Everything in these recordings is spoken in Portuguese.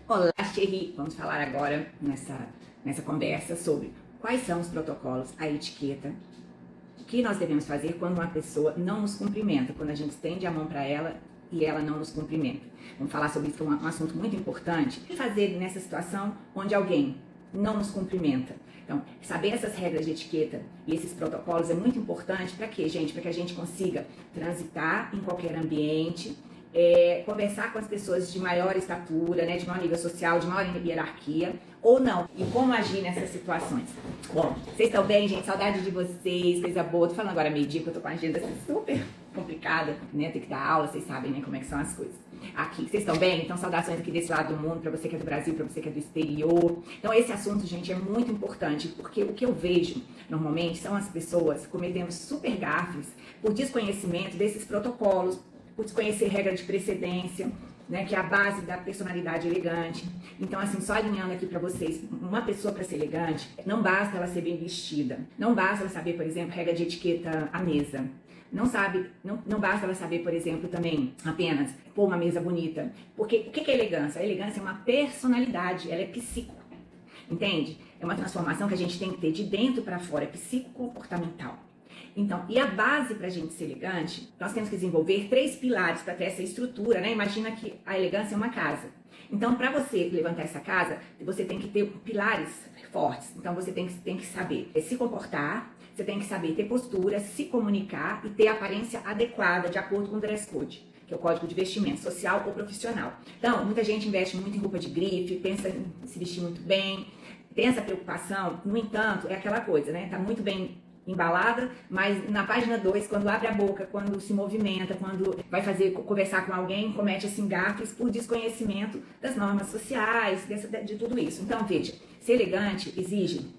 Olá, Thierry! Vamos falar agora nessa conversa sobre quais são os protocolos, a etiqueta, o que nós devemos fazer quando uma pessoa não nos cumprimenta, quando a gente estende a mão para ela e ela não nos cumprimenta. Vamos falar sobre isso, que é um assunto muito importante. O que fazer nessa situação onde alguém não nos cumprimenta? Então, saber essas regras de etiqueta e esses protocolos é muito importante. Para quê, gente? Para que a gente consiga transitar em qualquer ambiente, conversar com as pessoas de maior estatura, né, de maior nível social, de maior hierarquia, ou não, e como agir nessas situações. Bom, vocês estão bem, gente? Saudade de vocês, coisa boa. Tô falando agora meio-dia, porque eu tô com a agenda assim, super complicada, né, tem que dar aula, vocês sabem, né, como é que são as coisas. Aqui, vocês estão bem? Então, saudações aqui desse lado do mundo, para você que é do Brasil, para você que é do exterior. Então, esse assunto, gente, é muito importante, porque o que eu vejo, normalmente, são as pessoas cometendo super gafes por desconhecimento desses protocolos, por desconhecer regra de precedência, né, que é a base da personalidade elegante. Então, assim, só alinhando aqui para vocês, uma pessoa para ser elegante, não basta ela ser bem vestida, não basta ela saber, por exemplo, regra de etiqueta à mesa. Não basta ela saber, por exemplo, também apenas pôr uma mesa bonita. Porque o que é elegância? A elegância é uma personalidade, ela é psíquica, entende? É uma transformação que a gente tem que ter de dentro para fora, é psico-comportamental. Então, e a base para a gente ser elegante, nós temos que desenvolver 3 pilares para ter essa estrutura, né? Imagina que a elegância é uma casa. Então, para você levantar essa casa, você tem que ter pilares fortes. Então, você tem que saber se comportar, você tem que saber ter postura, se comunicar e ter a aparência adequada, de acordo com o dress code, que é o código de vestimento social ou profissional. Então, muita gente investe muito em roupa de grife, pensa em se vestir muito bem, tem essa preocupação. No entanto, é aquela coisa, né? Tá muito bem embalada, mas na página 2, quando abre a boca, quando se movimenta, quando vai conversar com alguém, comete assim gafes por desconhecimento das normas sociais, de tudo isso. Então, veja, ser elegante exige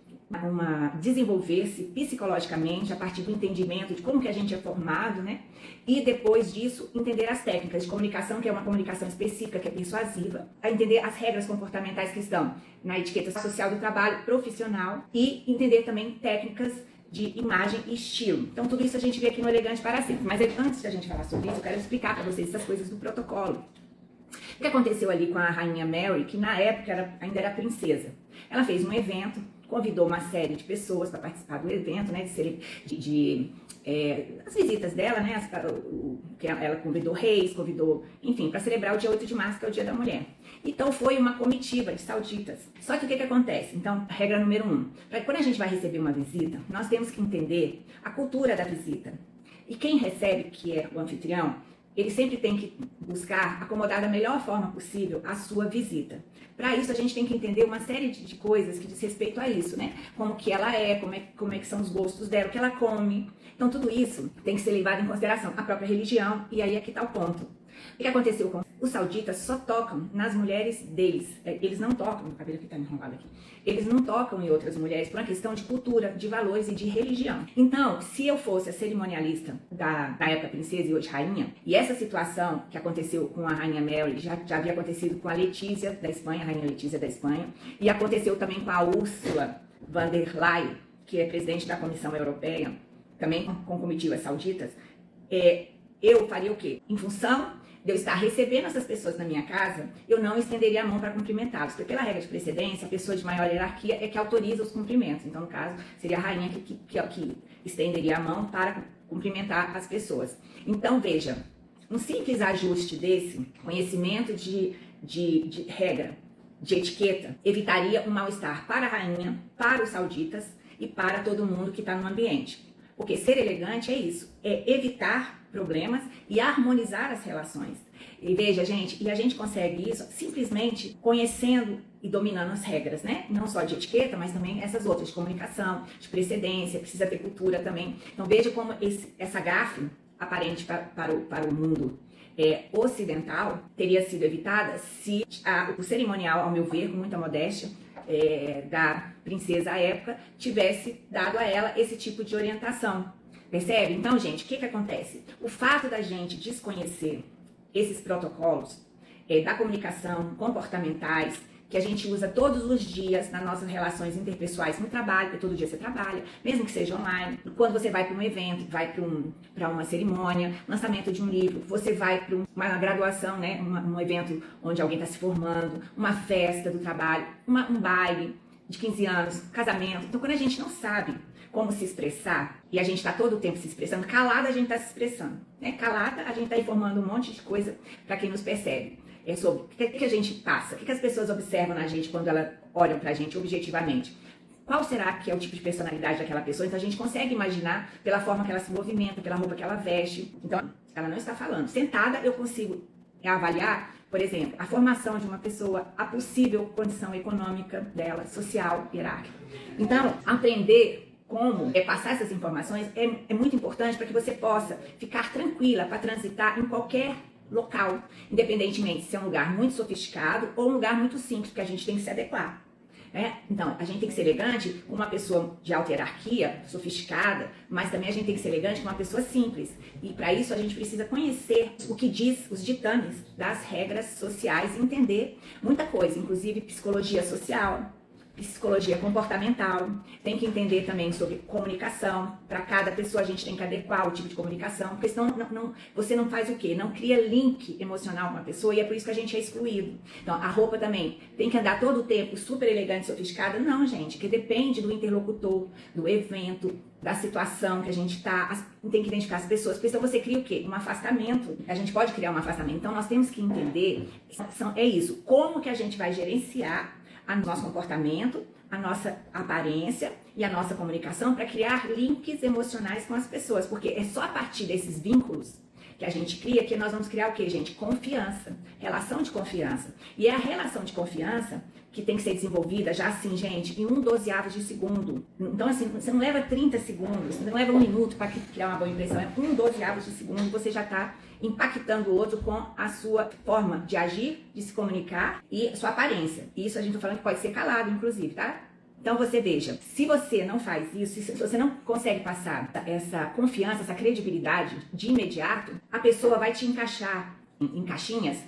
desenvolver-se psicologicamente a partir do entendimento de como que a gente é formado, né? E depois disso, entender as técnicas de comunicação, que é uma comunicação específica, que é persuasiva, a entender as regras comportamentais que estão na etiqueta social do trabalho profissional e entender também técnicas de imagem e estilo. Então, tudo isso a gente vê aqui no Elegante para Sempre. Mas antes de a gente falar sobre isso, eu quero explicar para vocês essas coisas do protocolo. O que aconteceu ali com a rainha Mary, que na época ainda era princesa. Ela fez um evento, convidou uma série de pessoas para participar do evento, né, as visitas dela, né, ela convidou reis, enfim, para celebrar o dia 8 de março, que é o Dia da Mulher. Então foi uma comitiva de sauditas. Só que o que acontece? Então, regra número 1, quando a gente vai receber uma visita, nós temos que entender a cultura da visita. E quem recebe, que é o anfitrião, ele sempre tem que buscar acomodar da melhor forma possível a sua visita. Para isso, a gente tem que entender uma série de coisas que diz respeito a isso, né? Como que ela é, como é que são os gostos dela, o que ela come. Então, tudo isso tem que ser levado em consideração. A própria religião, e aí aqui está o ponto. O que aconteceu com os sauditas? Só tocam nas mulheres deles. Eles não tocam, o cabelo aqui está enrolado aqui. Eles não tocam em outras mulheres por uma questão de cultura, de valores e de religião. Então, se eu fosse a cerimonialista da época princesa e hoje rainha, e essa situação que aconteceu com a rainha Mary já havia acontecido com a Letícia da Espanha, a rainha Letícia da Espanha, e aconteceu também com a Ursula von der Leyen, que é presidente da Comissão Europeia, também com comitivas sauditas, eu faria o quê? Em função de eu estar recebendo essas pessoas na minha casa, eu não estenderia a mão para cumprimentá-los, porque pela regra de precedência, a pessoa de maior hierarquia é que autoriza os cumprimentos. Então, no caso, seria a rainha que estenderia a mão para cumprimentar as pessoas. Então, veja, um simples ajuste desse, conhecimento de regra, de etiqueta, evitaria um mal-estar para a rainha, para os sauditas e para todo mundo que está no ambiente. Porque ser elegante é isso, é evitar problemas e harmonizar as relações. E veja, gente, e a gente consegue isso simplesmente conhecendo e dominando as regras, né? Não só de etiqueta, mas também essas outras, de comunicação, de precedência, precisa ter cultura também. Então veja como essa gafe aparente para o mundo ocidental teria sido evitada se o cerimonial, ao meu ver, com muita modéstia, da princesa à época, tivesse dado a ela esse tipo de orientação. Percebe? Então, gente, o que acontece? O fato da gente desconhecer esses protocolos da comunicação, comportamentais, que a gente usa todos os dias nas nossas relações interpessoais no trabalho, porque todo dia você trabalha, mesmo que seja online. Quando você vai para um evento, vai para uma cerimônia, lançamento de um livro, você vai para uma graduação, né? Um evento onde alguém está se formando, uma festa do trabalho, um baile de 15 anos, casamento. Então, quando a gente não sabe como se expressar, e a gente está todo o tempo se expressando, calada a gente está se expressando, né? Calada a gente está informando um monte de coisa para quem nos percebe. É sobre o que a gente passa, o que as pessoas observam na gente quando elas olham pra gente objetivamente. Qual será que é o tipo de personalidade daquela pessoa? Então a gente consegue imaginar pela forma que ela se movimenta, pela roupa que ela veste. Então ela não está falando. Sentada eu consigo avaliar, por exemplo, a formação de uma pessoa, a possível condição econômica dela, social, hierárquica. Então aprender como passar essas informações é muito importante para que você possa ficar tranquila para transitar em qualquer local, independentemente se é um lugar muito sofisticado ou um lugar muito simples, porque a gente tem que se adequar. Então, a gente tem que ser elegante com uma pessoa de alta hierarquia, sofisticada, mas também a gente tem que ser elegante com uma pessoa simples. E para isso a gente precisa conhecer o que diz os ditames das regras sociais e entender muita coisa, inclusive psicologia social, psicologia comportamental, tem que entender também sobre comunicação. Para cada pessoa a gente tem que adequar o tipo de comunicação, porque senão você não faz o quê? Não cria link emocional com a pessoa e é por isso que a gente é excluído. Então a roupa também tem que andar todo o tempo super elegante, sofisticada? Não, gente, que depende do interlocutor, do evento, da situação que a gente está, tem que identificar as pessoas, porque senão você cria o quê? Um afastamento. A gente pode criar um afastamento. Então nós temos que entender, é isso, como que a gente vai gerenciar o nosso comportamento, a nossa aparência e a nossa comunicação para criar links emocionais com as pessoas, porque é só a partir desses vínculos que a gente cria que nós vamos criar o quê, gente? Confiança, relação de confiança. E é a relação de confiança que tem que ser desenvolvida já assim, gente, em 1/12 de segundo. Então assim, você não leva 30 segundos, você não leva 1 minuto para criar uma boa impressão, é 1/12 de segundo, você já está impactando o outro com a sua forma de agir, de se comunicar e sua aparência. E isso a gente está falando que pode ser calado, inclusive, tá? Então você veja, se você não faz isso, se você não consegue passar essa confiança, essa credibilidade de imediato, a pessoa vai te encaixar em caixinhas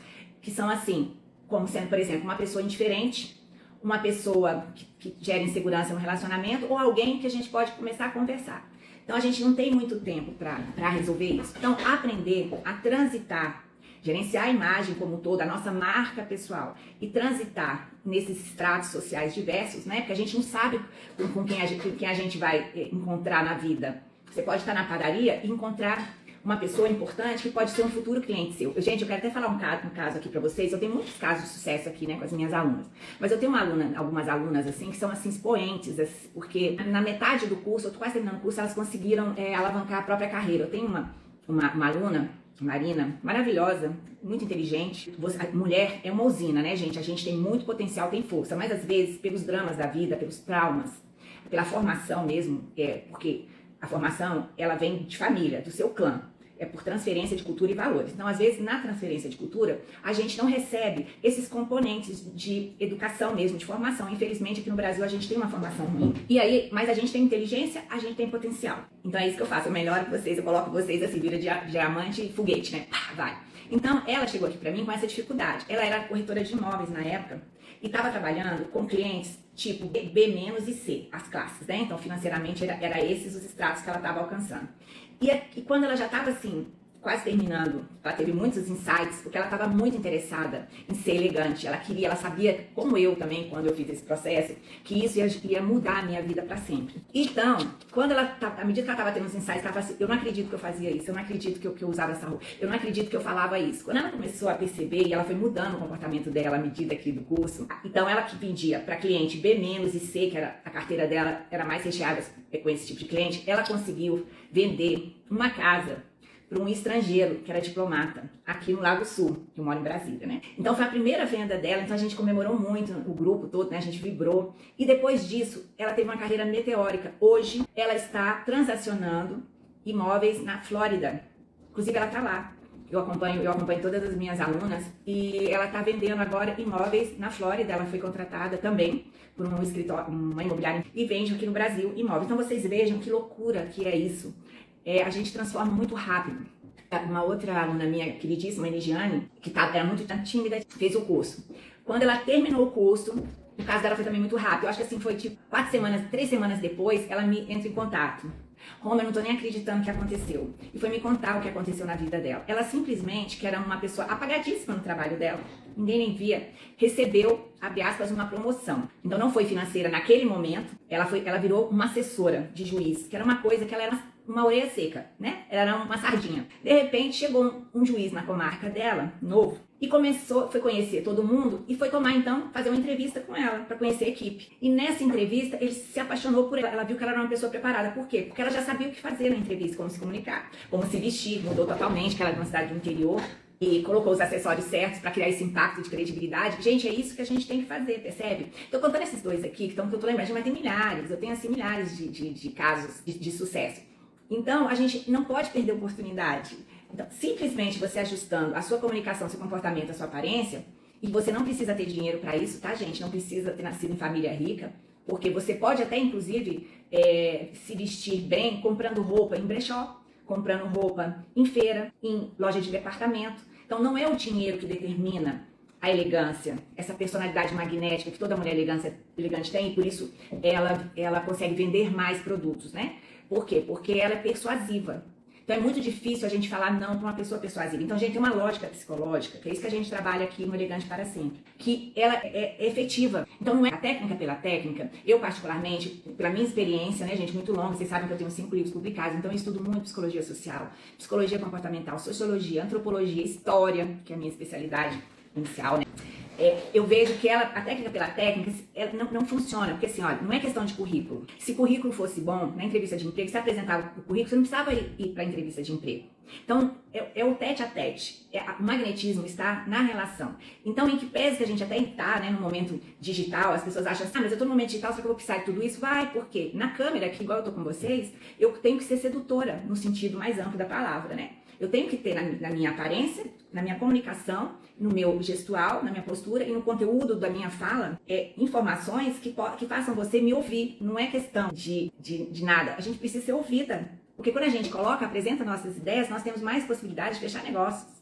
que são assim, como sendo, por exemplo, uma pessoa indiferente, uma pessoa que gera insegurança no relacionamento ou alguém que a gente pode começar a conversar. Então a gente não tem muito tempo para resolver isso. Então aprender a transitar, gerenciar a imagem como um todo, a nossa marca pessoal e transitar nesses estratos sociais diversos, né? Porque a gente não sabe com quem a gente vai encontrar na vida. Você pode estar na padaria e encontrar uma pessoa importante que pode ser um futuro cliente seu. Gente, eu quero até falar um caso aqui pra vocês. Eu tenho muitos casos de sucesso aqui, né, com as minhas alunas. Mas eu tenho algumas alunas, assim, que são, assim, expoentes, porque na metade do curso, eu tô quase terminando o curso, elas conseguiram alavancar a própria carreira. Eu tenho uma aluna, Marina, maravilhosa, muito inteligente. A mulher é uma usina, né, gente? A gente tem muito potencial, tem força. Mas, às vezes, pelos dramas da vida, pelos traumas, pela formação mesmo, porque a formação, ela vem de família, do seu clã. É por transferência de cultura e valores. Então, às vezes, na transferência de cultura, a gente não recebe esses componentes de educação mesmo, de formação. Infelizmente, aqui no Brasil, a gente tem uma formação ruim. E aí, mas a gente tem inteligência, a gente tem potencial. Então, é isso que eu faço. Eu melhoro vocês, eu coloco vocês assim, vira diamante e foguete, né? Pá, vai. Então, ela chegou aqui pra mim com essa dificuldade. Ela era corretora de imóveis na época e estava trabalhando com clientes tipo B- e C, as classes, né? Então, financeiramente, era esses os estratos que ela estava alcançando. E quando ela já estava assim, quase terminando, ela teve muitos insights, porque ela estava muito interessada em ser elegante. Ela sabia, como eu também, quando eu fiz esse processo, que isso ia mudar a minha vida para sempre. Então, à medida que ela estava tendo os insights, ela estava assim, eu não acredito que eu fazia isso, eu não acredito que eu usava essa roupa, eu não acredito que eu falava isso. Quando ela começou a perceber, e ela foi mudando o comportamento dela à medida aqui do curso, então ela que vendia para cliente B- e C, que era a carteira dela era mais recheada com esse tipo de cliente, ela conseguiu vender uma casa para um estrangeiro, que era diplomata, aqui no Lago Sul, que eu moro em Brasília, né? Então foi a primeira venda dela, então a gente comemorou muito, o grupo todo, né? A gente vibrou. E depois disso, ela teve uma carreira meteórica. Hoje, ela está transacionando imóveis na Flórida. Inclusive, ela está lá. Eu acompanho todas as minhas alunas e ela está vendendo agora imóveis na Flórida. Ela foi contratada também por um escritório, uma imobiliária, e vende aqui no Brasil imóveis. Então vocês vejam que loucura que é isso. A gente transforma muito rápido. Uma outra aluna minha, queridíssima, Eligiane, que era muito tímida, fez o curso. Quando ela terminou o curso, o caso dela foi também muito rápido. Eu acho que assim, foi tipo 3 semanas depois, ela me entra em contato. Roma, eu não tô nem acreditando que aconteceu. E foi me contar o que aconteceu na vida dela. Ela simplesmente, que era uma pessoa apagadíssima no trabalho dela, ninguém nem via, recebeu, abre aspas, uma promoção. Então não foi financeira naquele momento, ela virou uma assessora de juiz, que era uma coisa que ela era uma orelha seca, né? Ela era uma sardinha. De repente chegou um juiz na comarca dela, novo, e foi conhecer todo mundo e foi tomar então, fazer uma entrevista com ela, para conhecer a equipe. E nessa entrevista ele se apaixonou por ela, ela viu que ela era uma pessoa preparada. Por quê? Porque ela já sabia o que fazer na entrevista, como se comunicar, como se vestir, mudou totalmente, que ela era de uma cidade do interior, e colocou os acessórios certos para criar esse impacto de credibilidade. Gente, é isso que a gente tem que fazer, percebe? Tô contando esses dois aqui, que eu tô lembrando, mas tem milhares, eu tenho assim milhares de casos de sucesso. Então, a gente não pode perder a oportunidade. Então, simplesmente você ajustando a sua comunicação, seu comportamento, a sua aparência, e você não precisa ter dinheiro para isso, tá, gente? Não precisa ter nascido em família rica, porque você pode até, inclusive, se vestir bem comprando roupa em brechó, comprando roupa em feira, em loja de departamento. Então, não é o dinheiro que determina a elegância, essa personalidade magnética que toda mulher elegante tem, e por isso ela consegue vender mais produtos, né? Por quê? Porque ela é persuasiva. Então é muito difícil a gente falar não para uma pessoa persuasiva. Então, gente, tem uma lógica psicológica, que é isso que a gente trabalha aqui no Elegante para Sempre, que ela é efetiva. Então não é a técnica pela técnica. Eu, particularmente, pela minha experiência, né, gente, muito longa, vocês sabem que eu tenho 5 livros publicados, então eu estudo muito psicologia social, psicologia comportamental, sociologia, antropologia, história, que é a minha especialidade inicial, né? Eu vejo que a técnica pela técnica, ela não funciona, porque assim, olha, não é questão de currículo. Se currículo fosse bom, na entrevista de emprego, você apresentava o currículo, você não precisava ir para a entrevista de emprego. Então, é o tete a tete, o magnetismo está na relação. Então, em que pese que a gente até está, né, no momento digital, as pessoas acham assim, mas eu estou no momento digital, será que eu vou precisar de tudo isso? Vai, por quê? Na câmera, aqui, igual eu estou com vocês, eu tenho que ser sedutora, no sentido mais amplo da palavra, né? Eu tenho que ter na minha aparência, na minha comunicação, no meu gestual, na minha postura e no conteúdo da minha fala, informações que façam você me ouvir. Não é questão de nada. A gente precisa ser ouvida. Porque quando a gente apresenta nossas ideias, nós temos mais possibilidades de fechar negócios.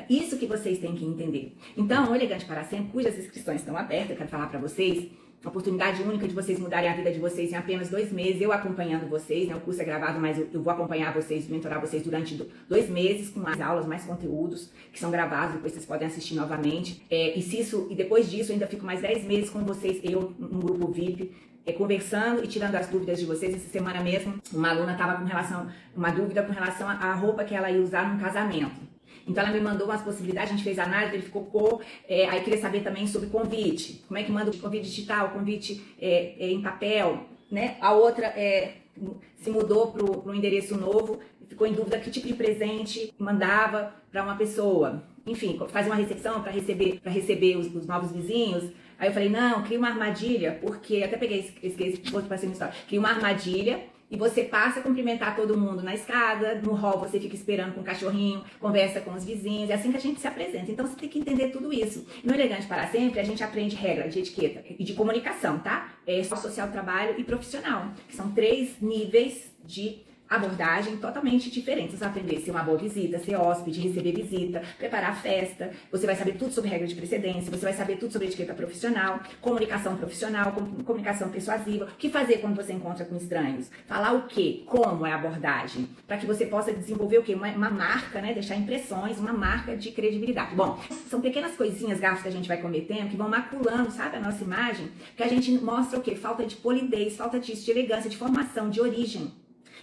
Isso que vocês têm que entender. Então, o Elegante para Sempre, cujas inscrições estão abertas, eu quero falar para vocês, uma oportunidade única de vocês mudarem a vida de vocês em apenas 2 meses, eu acompanhando vocês, né? O curso é gravado, mas eu vou acompanhar vocês, mentorar vocês durante 2 meses, com mais aulas, mais conteúdos, que são gravados, depois vocês podem assistir novamente. E depois disso, eu ainda fico mais 10 meses com vocês, eu, num grupo VIP, conversando e tirando as dúvidas de vocês. Essa semana mesmo, uma aluna estava uma dúvida com relação à roupa que ela ia usar num casamento. Então ela me mandou umas possibilidades, a gente fez análise, verificou, aí queria saber também sobre convite. Como é que manda o convite digital, o convite em papel, né? A outra se mudou para um endereço novo, ficou em dúvida que tipo de presente mandava para uma pessoa. Enfim, fazer uma recepção para receber os novos vizinhos. Aí eu falei, não, cria uma armadilha, porque até peguei esse outro para ser uma história. Cria uma armadilha. E você passa a cumprimentar todo mundo na escada, no hall você fica esperando com o cachorrinho, conversa com os vizinhos, é assim que a gente se apresenta. Então você tem que entender tudo isso. No Elegante para Sempre, a gente aprende regra de etiqueta e de comunicação, tá? Social, trabalho e profissional, que são 3 níveis de abordagem totalmente diferentes. Você vai aprender a ser uma boa visita, ser hóspede, receber visita, preparar a festa, você vai saber tudo sobre regra de precedência, você vai saber tudo sobre etiqueta profissional, comunicação profissional, comunicação persuasiva, o que fazer quando você encontra com estranhos, falar o quê, como é a abordagem, para que você possa desenvolver o quê? Uma marca, né? Deixar impressões, uma marca de credibilidade. Bom, são pequenas coisinhas, gafos que a gente vai cometendo, que vão maculando, sabe, a nossa imagem, que a gente mostra o quê? Falta de polidez, falta disso, de elegância, de formação, de origem.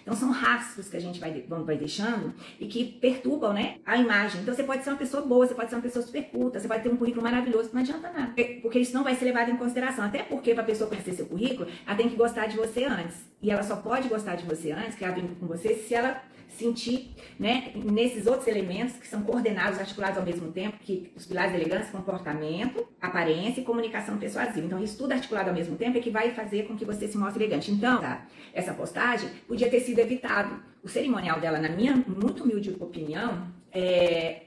Então são rastros que a gente vai deixando e que perturbam, né, a imagem. Então você pode ser uma pessoa boa, você pode ser uma pessoa super culta, você pode ter um currículo maravilhoso, não adianta nada. Porque isso não vai ser levado em consideração. Até porque para a pessoa conhecer seu currículo, ela tem que gostar de você antes. E ela só pode gostar de você antes, criar vínculo com você, se ela sentir, né, nesses outros elementos que são coordenados, articulados ao mesmo tempo, que os pilares da elegância, comportamento, aparência e comunicação persuasiva. Então, isso tudo articulado ao mesmo tempo é que vai fazer com que você se mostre elegante. Então, essa postagem podia ter sido evitado. O cerimonial dela, na minha muito humilde opinião,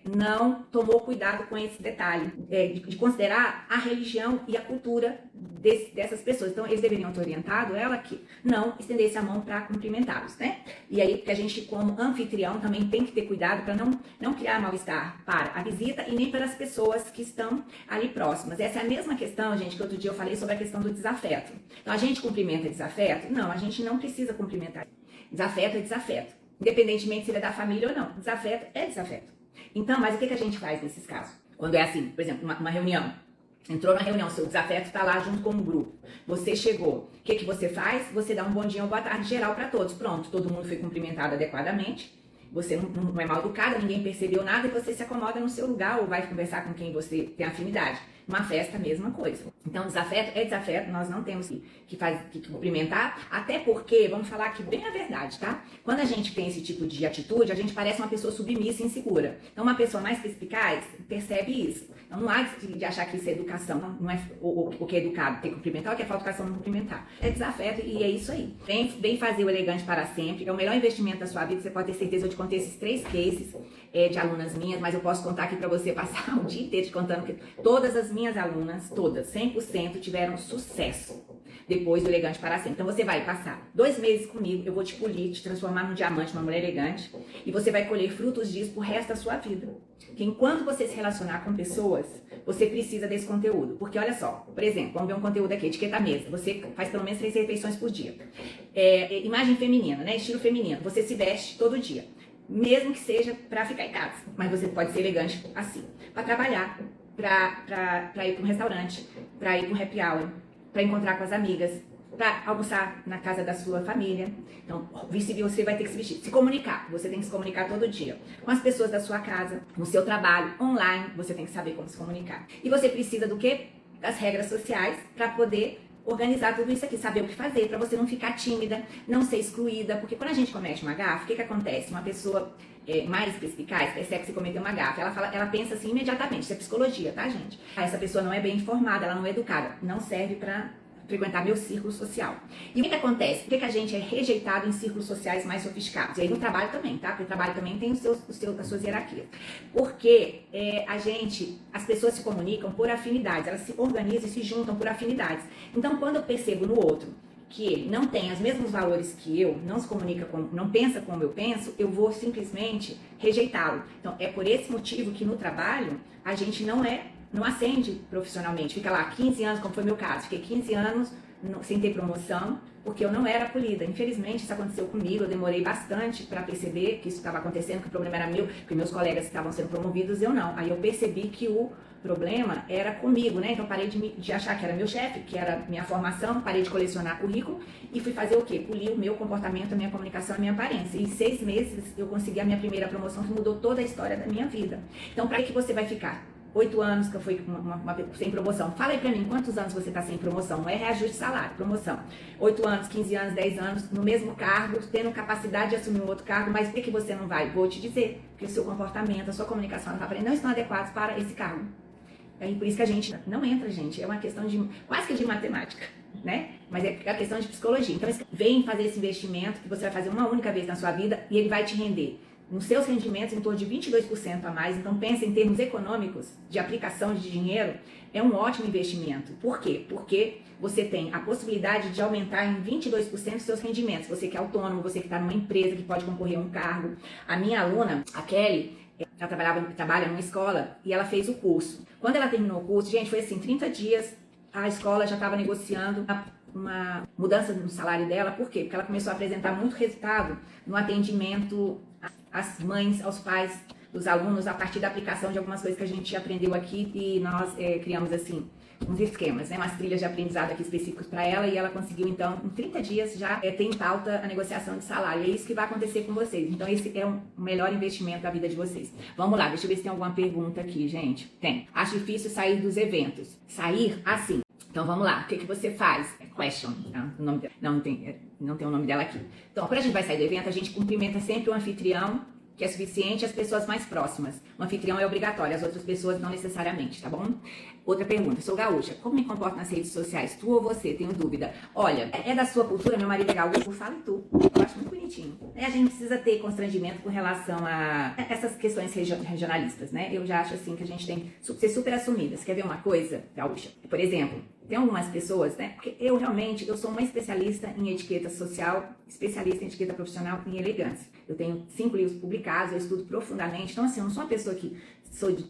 não tomou cuidado com esse detalhe, de considerar a religião e a cultura dessas pessoas. Então, eles deveriam ter orientado ela que não estendesse a mão para cumprimentá-los, né? E aí, que a gente, como anfitrião, também tem que ter cuidado para não criar mal-estar para a visita e nem para as pessoas que estão ali próximas. Essa é a mesma questão, gente, que outro dia eu falei sobre a questão do desafeto. Então, a gente cumprimenta desafeto? Não, a gente não precisa cumprimentar. Desafeto é desafeto. Independentemente se ele é da família ou não. Desafeto é desafeto. Então, mas o que a gente faz nesses casos? Quando é assim, por exemplo, uma reunião. Entrou na reunião, seu desafeto está lá junto com o grupo. Você chegou. O que você faz? Você dá um bom dia ou boa tarde geral para todos. Pronto, todo mundo foi cumprimentado adequadamente. Você não é mal educada, ninguém percebeu nada e você se acomoda no seu lugar ou vai conversar com quem você tem afinidade. Uma festa, mesma coisa. Então, desafeto é desafeto, nós não temos que cumprimentar, até porque, vamos falar aqui bem a verdade, tá? Quando a gente tem esse tipo de atitude, a gente parece uma pessoa submissa e insegura. Então, uma pessoa mais perspicaz percebe isso. Então, não há de achar que isso é educação, não é o que é educado, ter que cumprimentar, o que é falta de educação não cumprimentar. É desafeto e é isso aí. Vem fazer o elegante para sempre, é o melhor investimento da sua vida, você pode ter certeza. Eu te contei esses 3 cases de alunas minhas, mas eu posso contar aqui para você passar o dia inteiro te contando que todas as minhas alunas, todas, 100% tiveram sucesso depois do elegante para sempre. Então você vai passar 2 meses comigo, eu vou te polir, te transformar num diamante, uma mulher elegante, e você vai colher frutos disso pro resto da sua vida. Que enquanto você se relacionar com pessoas, você precisa desse conteúdo. Porque olha só, por exemplo, vamos ver um conteúdo aqui, etiqueta mesa. Você faz pelo menos 3 refeições por dia. Imagem feminina, né? Estilo feminino. Você se veste todo dia. Mesmo que seja para ficar em casa. Mas você pode ser elegante assim. Para trabalhar, para ir para um restaurante, para ir para um happy hour, para encontrar com as amigas, para almoçar na casa da sua família. Então, você vai ter que se vestir. Se comunicar, você tem que se comunicar todo dia. Com as pessoas da sua casa, no seu trabalho, online, você tem que saber como se comunicar. E você precisa do quê? Das regras sociais para poder organizar tudo isso aqui, saber o que fazer, para você não ficar tímida, não ser excluída, porque quando a gente comete uma gafe, o que acontece? Uma pessoa mais perspicaz percebe que você cometeu uma gafe, ela pensa assim imediatamente, isso é psicologia, tá, gente? Essa pessoa não é bem informada, ela não é educada, não serve para frequentar meu círculo social. E o que acontece? Por que a gente é rejeitado em círculos sociais mais sofisticados? E aí no trabalho também, tá? Porque o trabalho também tem as suas hierarquias. Porque as pessoas se comunicam por afinidades, elas se organizam e se juntam por afinidades. Então, quando eu percebo no outro que ele não tem os mesmos valores que eu, não se comunica não pensa como eu penso, eu vou simplesmente rejeitá-lo. Então, é por esse motivo que no trabalho a gente não ascende profissionalmente, fica lá 15 anos, como foi meu caso, fiquei 15 anos sem ter promoção, porque eu não era acolhida. Infelizmente, isso aconteceu comigo, eu demorei bastante para perceber que isso estava acontecendo, que o problema era meu, porque meus colegas estavam sendo promovidos, eu não. Aí eu percebi que o problema era comigo, né? Então parei de achar que era meu chefe, que era minha formação, parei de colecionar currículo e fui fazer o quê? Polir o meu comportamento, a minha comunicação, a minha aparência. E em 6 meses eu consegui a minha primeira promoção, que mudou toda a história da minha vida. Então, para que você vai ficar 8 anos que eu fui sem promoção? Fala aí pra mim, quantos anos você tá sem promoção? Não é reajuste de salário, promoção. 8 anos, 15 anos, 10 anos, no mesmo cargo, tendo capacidade de assumir um outro cargo, mas por que você não vai? Vou te dizer, porque o seu comportamento, a sua comunicação não estão adequados para esse cargo. É por isso que a gente não entra, gente. É uma questão quase que de matemática, né? Mas é a questão de psicologia. Então, vem fazer esse investimento que você vai fazer uma única vez na sua vida e ele vai te render nos seus rendimentos em torno de 22% a mais. Então pensa em termos econômicos de aplicação de dinheiro, é um ótimo investimento. Por quê? Porque você tem a possibilidade de aumentar em 22% os seus rendimentos. Você que é autônomo, você que está numa empresa que pode concorrer a um cargo. A minha aluna, a Kelly, ela trabalha numa escola e ela fez o curso. Quando ela terminou o curso, gente, foi assim, 30 dias, a escola já estava negociando uma mudança no salário dela. Por quê? Porque ela começou a apresentar muito resultado no atendimento às mães, aos pais dos alunos, a partir da aplicação de algumas coisas que a gente aprendeu aqui e nós criamos assim uns esquemas, né, umas trilhas de aprendizado aqui específicos para ela, e ela conseguiu então em 30 dias já ter em pauta a negociação de salário. E é isso que vai acontecer com vocês. Então esse é o melhor investimento da vida de vocês. Vamos lá, deixa eu ver se tem alguma pergunta aqui, gente. Tem. Acho difícil sair dos eventos. Sair assim. Então vamos lá, o que você faz? Question. Não tem o nome dela aqui. Então, quando a gente vai sair do evento, a gente cumprimenta sempre o anfitrião que é suficiente às pessoas mais próximas. O anfitrião é obrigatório, as outras pessoas não necessariamente, tá bom? Outra pergunta, sou gaúcha, como me comporto nas redes sociais? Tu ou você? Tenho dúvida. Olha, é da sua cultura, meu marido é gaúcho, fala tu. Eu acho muito bonitinho. A gente precisa ter constrangimento com relação a essas questões regionalistas, né? Eu já acho assim que a gente tem que ser super assumidas. Quer ver uma coisa, gaúcha? Por exemplo, tem algumas pessoas, né? Porque eu sou uma especialista em etiqueta social, especialista em etiqueta profissional e em elegância. Eu tenho 5 livros publicados, eu estudo profundamente. Então, assim, eu não sou uma pessoa que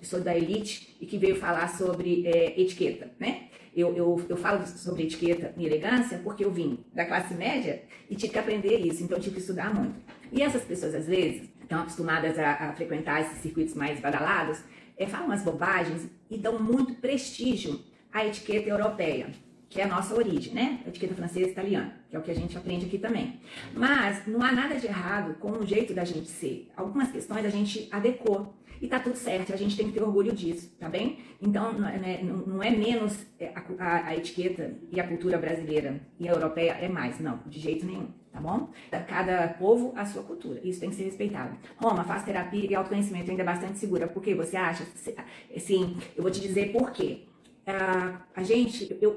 sou da elite e que veio falar sobre etiqueta, né? Eu falo sobre etiqueta e elegância porque eu vim da classe média e tive que aprender isso, então eu tive que estudar muito. E essas pessoas, às vezes, estão acostumadas a frequentar esses circuitos mais badalados, falam umas bobagens e dão muito prestígio à etiqueta europeia, que é a nossa origem, né? A etiqueta francesa e italiana, que é o que a gente aprende aqui também. Mas não há nada de errado com o jeito da gente ser. Algumas questões a gente adequou. E tá tudo certo, a gente tem que ter orgulho disso, tá bem? Então, não é menos a etiqueta e a cultura brasileira e a europeia é mais, não, de jeito nenhum, tá bom? Cada povo a sua cultura, isso tem que ser respeitado. Roma, faz terapia e autoconhecimento ainda é bastante segura, por que você acha? Sim, eu vou te dizer por quê.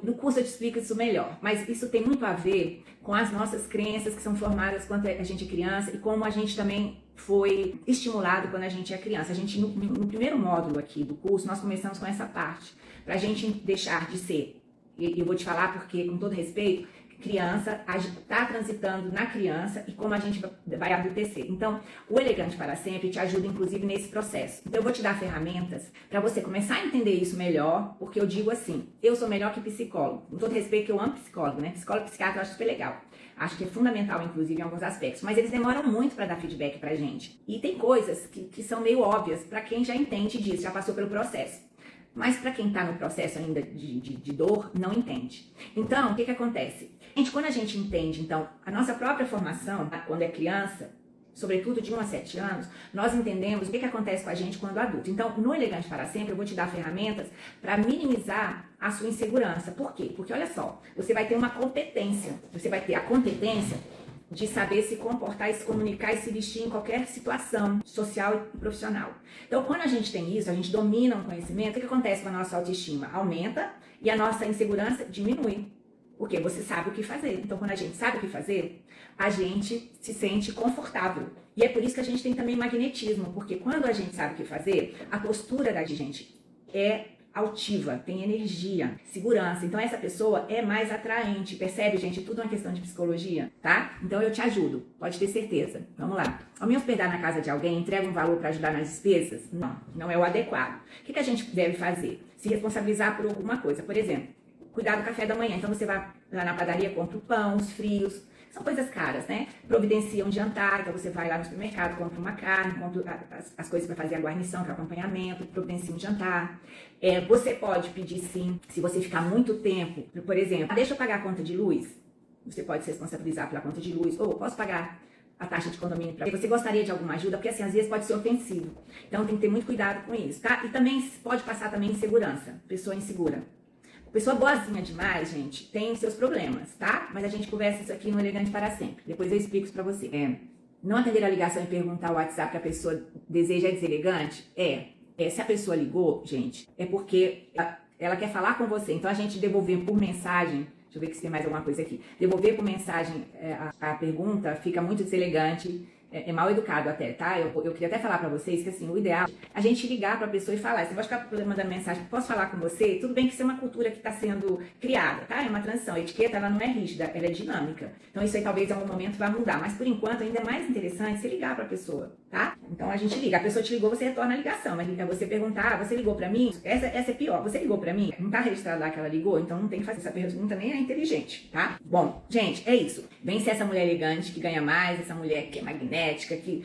No curso eu te explico isso melhor, mas isso tem muito a ver com as nossas crenças que são formadas quando a gente é criança e como a gente também foi estimulado quando a gente é criança. A gente, no primeiro módulo aqui do curso, nós começamos com essa parte, para a gente deixar de ser, e eu vou te falar porque, com todo respeito, criança, a gente está transitando na criança e como a gente vai adultecer. Então, o Elegante para Sempre te ajuda, inclusive, nesse processo. Então, eu vou te dar ferramentas para você começar a entender isso melhor, porque eu digo assim, eu sou melhor que psicólogo. Com todo respeito, que eu amo psicólogo, né? Psicólogo e psiquiatra eu acho super legal. Acho que é fundamental, inclusive, em alguns aspectos. Mas eles demoram muito para dar feedback pra gente. E tem coisas que são meio óbvias para quem já entende disso, já passou pelo processo. Mas para quem está no processo ainda de dor, não entende. Então, o que acontece? Quando a gente entende, então, a nossa própria formação, quando é criança, sobretudo de 1 a 7 anos, nós entendemos o que acontece com a gente quando adulto. Então, no Elegante para Sempre, eu vou te dar ferramentas para minimizar a sua insegurança. Por quê? Porque, olha só, você vai ter uma competência, você vai ter a competência de saber se comportar, e se comunicar e se vestir em qualquer situação social e profissional. Então, quando a gente tem isso, a gente domina um conhecimento, o que acontece com a nossa autoestima? Aumenta e a nossa insegurança diminui. Porque você sabe o que fazer. Então, quando a gente sabe o que fazer, a gente se sente confortável. E é por isso que a gente tem também magnetismo, porque quando a gente sabe o que fazer, a postura da gente é altiva, tem energia, segurança. Então essa pessoa é mais atraente, percebe, gente? Tudo é uma questão de psicologia, tá? Então eu te ajudo, pode ter certeza. Vamos lá. Ao me hospedar na casa de alguém, entrega um valor para ajudar nas despesas? Não é o adequado. O que a gente deve fazer? Se responsabilizar por alguma coisa. Por exemplo, cuidar do café da manhã. Então você vai lá na padaria, compra o pão, os frios. São coisas caras, né? Providencia um jantar, então você vai lá no supermercado, compra uma carne, compra as coisas para fazer a guarnição, que é o acompanhamento, providencia um jantar. Você pode pedir sim, se você ficar muito tempo, por exemplo, deixa eu pagar a conta de luz. Você pode se responsabilizar pela conta de luz, ou posso pagar a taxa de condomínio para você. Gostaria de alguma ajuda? Porque assim, às vezes pode ser ofensivo. Então tem que ter muito cuidado com isso, tá? E também pode passar também insegurança, pessoa insegura. Pessoa boazinha demais, gente, tem seus problemas, tá? Mas a gente conversa isso aqui no Elegante para Sempre. Depois eu explico isso pra você. Não atender a ligação e perguntar o WhatsApp que a pessoa deseja é deselegante? Se a pessoa ligou, gente, é porque ela quer falar com você. Então a gente devolver por mensagem, deixa eu ver se tem mais alguma coisa aqui. Devolver por mensagem a pergunta fica muito deselegante. É mal educado até, tá? Eu queria até falar pra vocês que, assim, o ideal é a gente ligar pra pessoa e falar. Você vai ficar mandando mensagem, posso falar com você? Tudo bem que isso é uma cultura que tá sendo criada, tá? É uma transição. A etiqueta, ela não é rígida, ela é dinâmica. Então, isso aí talvez em algum momento vai mudar. Mas, por enquanto, ainda é mais interessante você ligar pra pessoa, tá? Então, a gente liga. A pessoa te ligou, você retorna a ligação. Mas é você perguntar, você ligou pra mim? Essa é pior. Você ligou pra mim? Não tá registrado lá que ela ligou? Então, não tem que fazer essa pergunta, nem é inteligente, tá? Bom, gente, é isso. Vem ser essa mulher elegante que ganha mais, essa mulher que é magnética, que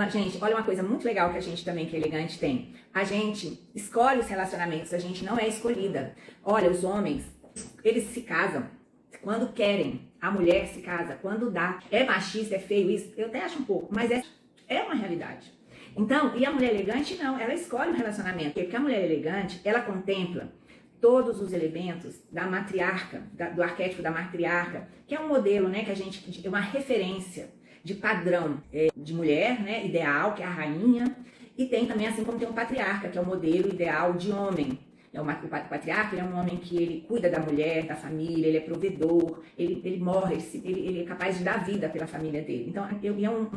gente, olha uma coisa muito legal que a gente também, que é elegante, tem. A gente escolhe os relacionamentos, a gente não é escolhida. Olha, os homens, eles se casam quando querem. A mulher se casa quando dá. É machista, é feio isso? Eu até acho um pouco, mas é uma realidade. Então, e a mulher elegante não, ela escolhe um relacionamento. Porque a mulher elegante, ela contempla todos os elementos da matriarca, do arquétipo da matriarca, que é um modelo, né, que a gente, é uma referência. de padrão de mulher, né, ideal, que é a rainha, e tem também, assim como tem um patriarca, que é o modelo ideal de homem. O patriarca, ele é um homem que ele cuida da mulher, da família, ele é provedor, ele morre, ele é capaz de dar vida pela família dele. Então,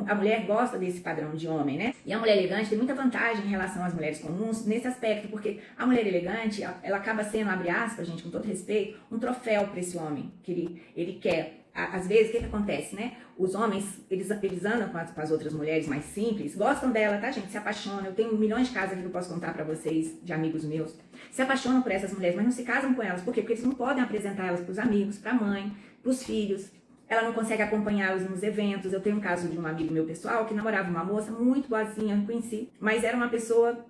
a mulher gosta desse padrão de homem, né? E a mulher elegante tem muita vantagem em relação às mulheres comuns nesse aspecto, porque a mulher elegante, ela acaba sendo, abre aspas, gente, com todo respeito, um troféu para esse homem, que ele quer. Às vezes, o que acontece, né? Os homens, eles andam com as outras mulheres mais simples, gostam dela, tá, gente? Se apaixonam. Eu tenho milhões de casos aqui que eu posso contar pra vocês, de amigos meus. Se apaixonam por essas mulheres, mas não se casam com elas. Por quê? Porque eles não podem apresentar elas pros amigos, pra mãe, pros filhos. Ela não consegue acompanhá-los nos eventos. Eu tenho um caso de um amigo meu pessoal que namorava uma moça muito boazinha, não conheci, mas era uma pessoa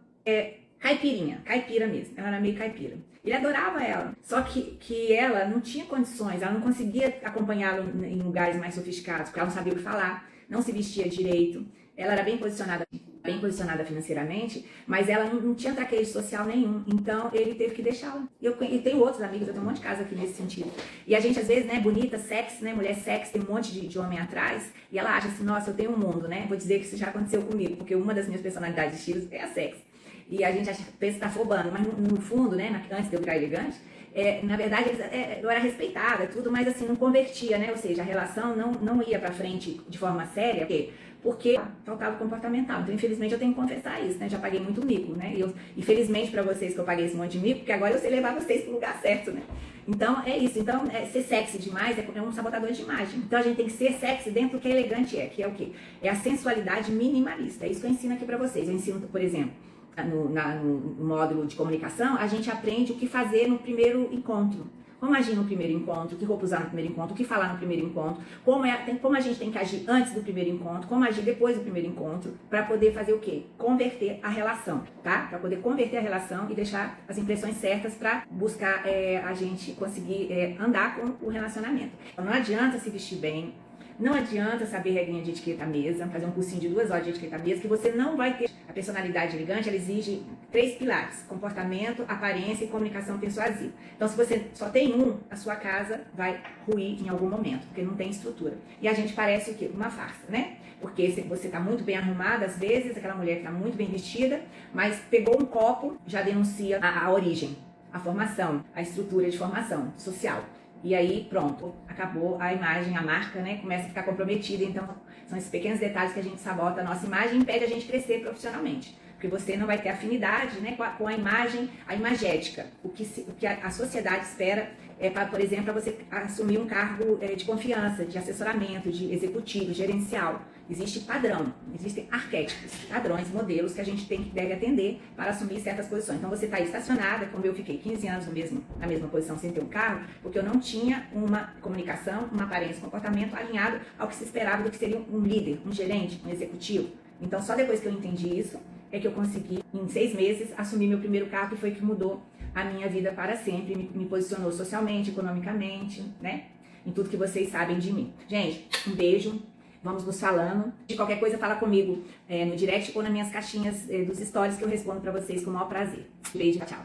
caipira mesmo. Ela era meio caipira. Ele adorava ela, só que ela não tinha condições, ela não conseguia acompanhá-lo em lugares mais sofisticados, porque ela não sabia o que falar, não se vestia direito, ela era bem posicionada financeiramente, mas ela não tinha traquejo social nenhum, então ele teve que deixá-la. E tenho outros amigos, eu tenho um monte de casos aqui nesse sentido. E a gente, às vezes, né, bonita, sexy, né, mulher sexy, tem um monte de homem atrás, e ela acha assim, nossa, eu tenho um mundo, né? Vou dizer que isso já aconteceu comigo, porque uma das minhas personalidades de estilos é a sexy. E a gente pensa que tá afobando, mas no fundo, né, antes de eu virar elegante, na verdade eu era respeitada, tudo, mas assim, não convertia, né, ou seja, a relação não ia pra frente de forma séria, porque faltava comportamental. Então, infelizmente, eu tenho que confessar isso, né, já paguei muito mico, né, e felizmente pra vocês que eu paguei esse monte de mico, porque agora eu sei levar vocês pro lugar certo, né. Então, é isso. Então, ser sexy demais é um sabotador de imagem. Então, a gente tem que ser sexy dentro do que elegante que é o quê? É a sensualidade minimalista. É isso que eu ensino aqui pra vocês. Eu ensino, por exemplo, no módulo de comunicação, a gente aprende o que fazer no primeiro encontro. Como agir no primeiro encontro, que roupa usar no primeiro encontro, o que falar no primeiro encontro, como a gente tem que agir antes do primeiro encontro, como agir depois do primeiro encontro, para poder fazer o quê? Converter a relação, tá? Para poder converter a relação e deixar as impressões certas para buscar a gente conseguir andar com o relacionamento. Então, não adianta se vestir bem, não adianta saber regrinha de etiqueta à mesa, fazer um cursinho de 2 horas de etiqueta à mesa, que você não vai ter. A personalidade elegante, ela exige 3 pilares: comportamento, aparência e comunicação persuasiva. Então, se você só tem a sua casa vai ruir em algum momento, porque não tem estrutura. E a gente parece o quê? Uma farsa, né? Porque você tá muito bem arrumada, às vezes, aquela mulher que tá muito bem vestida, mas pegou um copo, já denuncia a origem, a formação, a estrutura de formação social. E aí, pronto, acabou a imagem, a marca, né, começa a ficar comprometida. Então, são esses pequenos detalhes que a gente sabota a nossa imagem e impede a gente crescer profissionalmente. Porque você não vai ter afinidade, né, com a imagem, a imagética. O que a sociedade espera por exemplo, para você assumir um cargo de confiança, de assessoramento, de executivo, gerencial. Existe padrão, existem arquétipos, padrões, modelos que a gente deve atender para assumir certas posições. Então você está aí estacionada, como eu fiquei 15 anos na mesma posição sem ter um cargo, porque eu não tinha uma comunicação, uma aparência, um comportamento alinhado ao que se esperava do que seria um líder, um gerente, um executivo. Então só depois que eu entendi isso, é que eu consegui, em 6 meses, assumir meu primeiro cargo, que foi que mudou a minha vida para sempre, me posicionou socialmente, economicamente, né? Em tudo que vocês sabem de mim. Gente, um beijo, vamos nos falando. De qualquer coisa, fala comigo no direct ou nas minhas caixinhas dos stories que eu respondo para vocês com o maior prazer. Beijo, tchau.